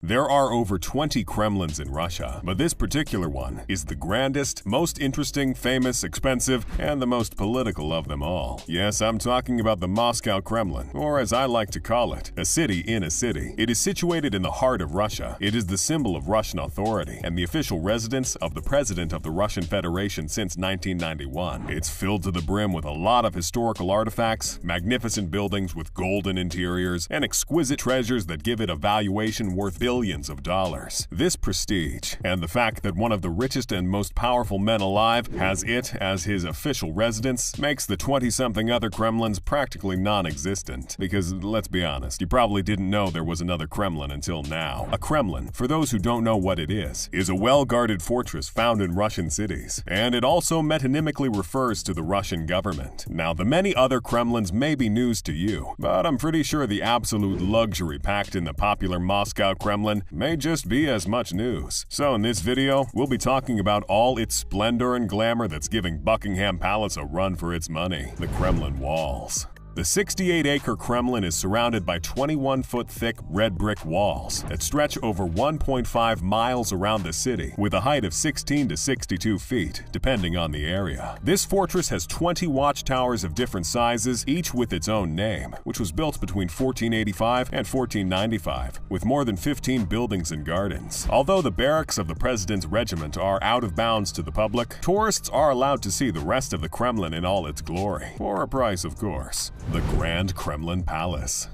There are over 20 Kremlins in Russia, but this particular one is the grandest, most interesting, famous, expensive, and the most political of them all. Yes, I'm talking about the Moscow Kremlin, or as I like to call it, a city in a city. It is situated in the heart of Russia. It is the symbol of Russian authority and the official residence of the President of the Russian Federation since 1991. It's filled to the brim with a lot of historical artifacts, magnificent buildings with golden interiors, and exquisite treasures that give it a valuation worth billions of dollars. This prestige, and the fact that one of the richest and most powerful men alive has it as his official residence, makes the 20-something other Kremlins practically non-existent. Because, let's be honest, you probably didn't know there was another Kremlin until now. A Kremlin, for those who don't know what it is a well-guarded fortress found in Russian cities, and it also metonymically refers to the Russian government. Now, the many other Kremlins may be news to you, but I'm pretty sure the absolute luxury packed in the popular Moscow Kremlin may just be as much news. So in this video, we'll be talking about all its splendor and glamour that's giving Buckingham Palace a run for its money: the Kremlin walls. The 68-acre Kremlin is surrounded by 21-foot-thick red brick walls that stretch over 1.5 miles around the city, with a height of 16 to 62 feet, depending on the area. This fortress has 20 watchtowers of different sizes, each with its own name, which was built between 1485 and 1495, with more than 15 buildings and gardens. Although the barracks of the president's regiment are out of bounds to the public, tourists are allowed to see the rest of the Kremlin in all its glory, for a price, of course. The Grand Kremlin Palace.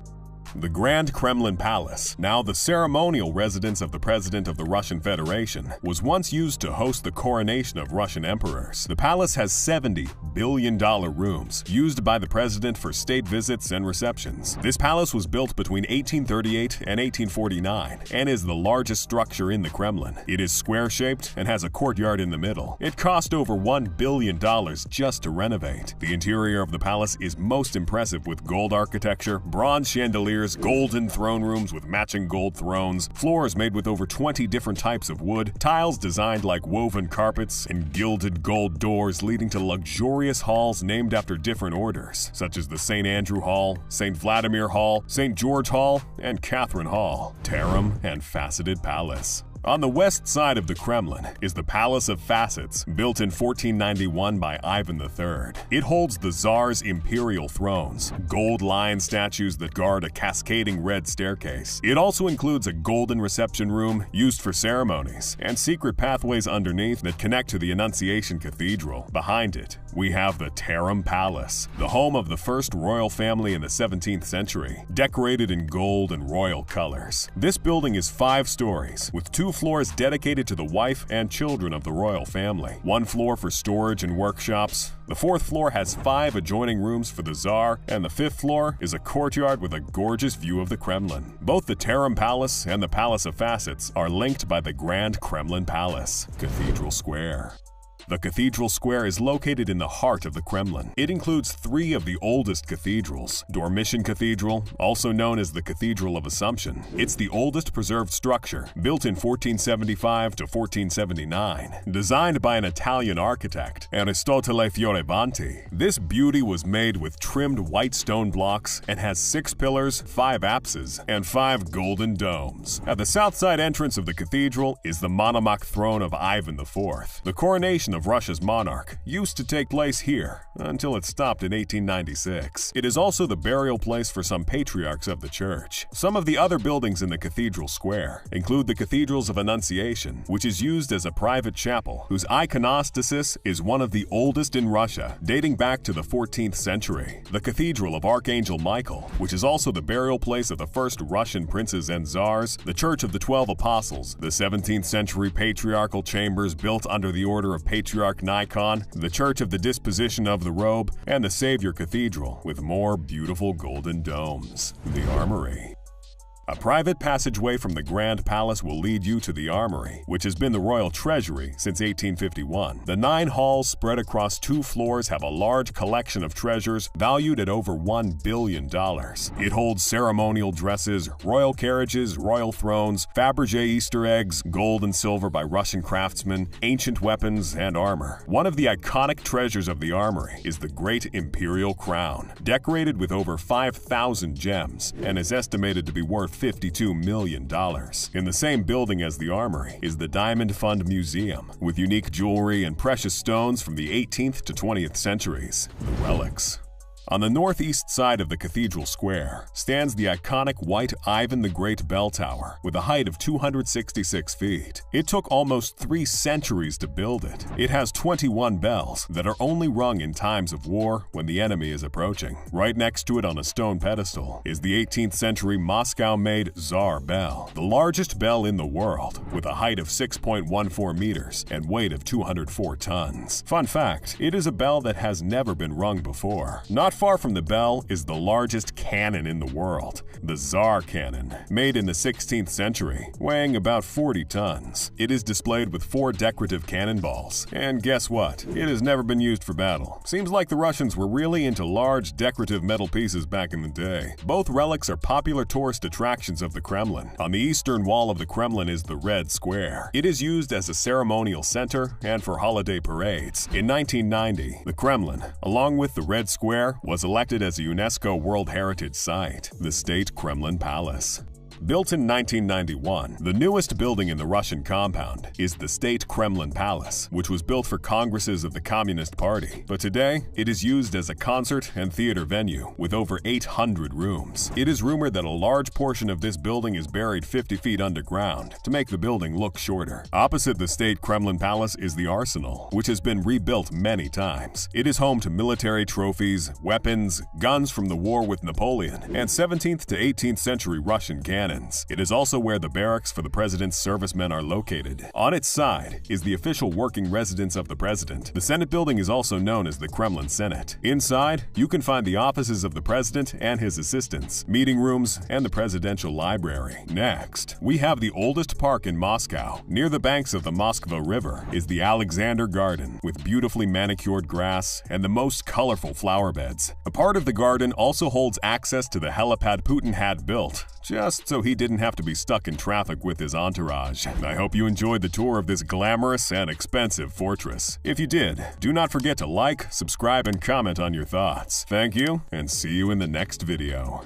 The Grand Kremlin Palace, now the ceremonial residence of the President of the Russian Federation, was once used to host the coronation of Russian emperors. The palace has 70 billion-dollar rooms, used by the President for state visits and receptions. This palace was built between 1838 and 1849, and is the largest structure in the Kremlin. It is square-shaped and has a courtyard in the middle. It cost over $1 billion just to renovate. The interior of the palace is most impressive with gold architecture, bronze chandeliers, golden throne rooms with matching gold thrones, floors made with over 20 different types of wood, tiles designed like woven carpets, and gilded gold doors leading to luxurious halls named after different orders, such as the St. Andrew Hall, St. Vladimir Hall, St. George Hall, and Catherine Hall. Tarim and Faceted Palace. On the west side of the Kremlin is the Palace of Facets, built in 1491 by Ivan III. It holds the Tsar's imperial thrones, gold lion statues that guard a cascading red staircase. It also includes a golden reception room used for ceremonies, and secret pathways underneath that connect to the Annunciation Cathedral. Behind it, we have the Tarim Palace, the home of the first royal family in the 17th century, decorated in gold and royal colors. This building is 5 stories, with 2 floors dedicated to the wife and children of the royal family, 1 floor for storage and workshops. The 4th floor has 5 adjoining rooms for the Tsar, and the 5th floor is a courtyard with a gorgeous view of the Kremlin. Both the Tarim Palace and the Palace of Facets are linked by the Grand Kremlin Palace. Cathedral Square. The Cathedral Square is located in the heart of the Kremlin. It includes 3 of the oldest cathedrals. Dormition Cathedral, also known as the Cathedral of Assumption. It's the oldest preserved structure, built in 1475 to 1479. Designed by an Italian architect, Aristotele Fioravanti, this beauty was made with trimmed white stone blocks and has 6 pillars, 5 apses, and 5 golden domes. At the south side entrance of the cathedral is the monomach throne of Ivan IV. The coronation of Russia's monarch used to take place here until it stopped in 1896. It is also the burial place for some patriarchs of the church. Some of the other buildings in the Cathedral Square include the Cathedrals of Annunciation, which is used as a private chapel, whose iconostasis is one of the oldest in Russia, dating back to the 14th century. The Cathedral of Archangel Michael, which is also the burial place of the first Russian princes and czars, the Church of the 12 Apostles, the 17th century patriarchal chambers built under the order of Patriarch Nikon, the Church of the Disposition of the Robe, and the Savior Cathedral, with more beautiful golden domes. The Armory. A private passageway from the Grand Palace will lead you to the Armory, which has been the royal treasury since 1851. The 9 halls spread across 2 floors have a large collection of treasures valued at over $1 billion. It holds ceremonial dresses, royal carriages, royal thrones, Fabergé Easter eggs, gold and silver by Russian craftsmen, ancient weapons, and armor. One of the iconic treasures of the Armory is the Great Imperial Crown, decorated with over 5,000 gems, and is estimated to be worth $52 million. In the same building as the armory is the Diamond Fund Museum, with unique jewelry and precious stones from the 18th to 20th centuries, the relics. On the northeast side of the Cathedral Square stands the iconic white Ivan the Great bell tower with a height of 266 feet. It took almost 3 centuries to build it. It has 21 bells that are only rung in times of war when the enemy is approaching. Right next to it on a stone pedestal is the 18th century Moscow-made Tsar bell, the largest bell in the world, with a height of 6.14 meters and weight of 204 tons. Fun fact, it is a bell that has never been rung before. Not far from the bell is the largest cannon in the world, the Tsar cannon, made in the 16th century, weighing about 40 tons. It is displayed with 4 decorative cannonballs, and guess what? It has never been used for battle. Seems like the Russians were really into large decorative metal pieces back in the day. Both relics are popular tourist attractions of the Kremlin. On the eastern wall of the Kremlin is the Red Square. It is used as a ceremonial center and for holiday parades. In 1990, the Kremlin, along with the Red Square, was elected as a UNESCO World Heritage Site, the State Kremlin Palace. Built in 1991, the newest building in the Russian compound is the State Kremlin Palace, which was built for congresses of the Communist Party. But today, it is used as a concert and theater venue with over 800 rooms. It is rumored that a large portion of this building is buried 50 feet underground to make the building look shorter. Opposite the State Kremlin Palace is the Arsenal, which has been rebuilt many times. It is home to military trophies, weapons, guns from the war with Napoleon, and 17th to 18th century Russian cannons. It is also where the barracks for the president's servicemen are located. On its side is the official working residence of the president. The Senate building is also known as the Kremlin Senate. Inside, you can find the offices of the president and his assistants, meeting rooms, and the presidential library. Next, we have the oldest park in Moscow. Near the banks of the Moskva River is the Alexander Garden, with beautifully manicured grass and the most colorful flower beds. A part of the garden also holds access to the helipad Putin had built, just so he didn't have to be stuck in traffic with his entourage. I hope you enjoyed the tour of this glamorous and expensive fortress. If you did, do not forget to like, subscribe, and comment on your thoughts. Thank you, and see you in the next video.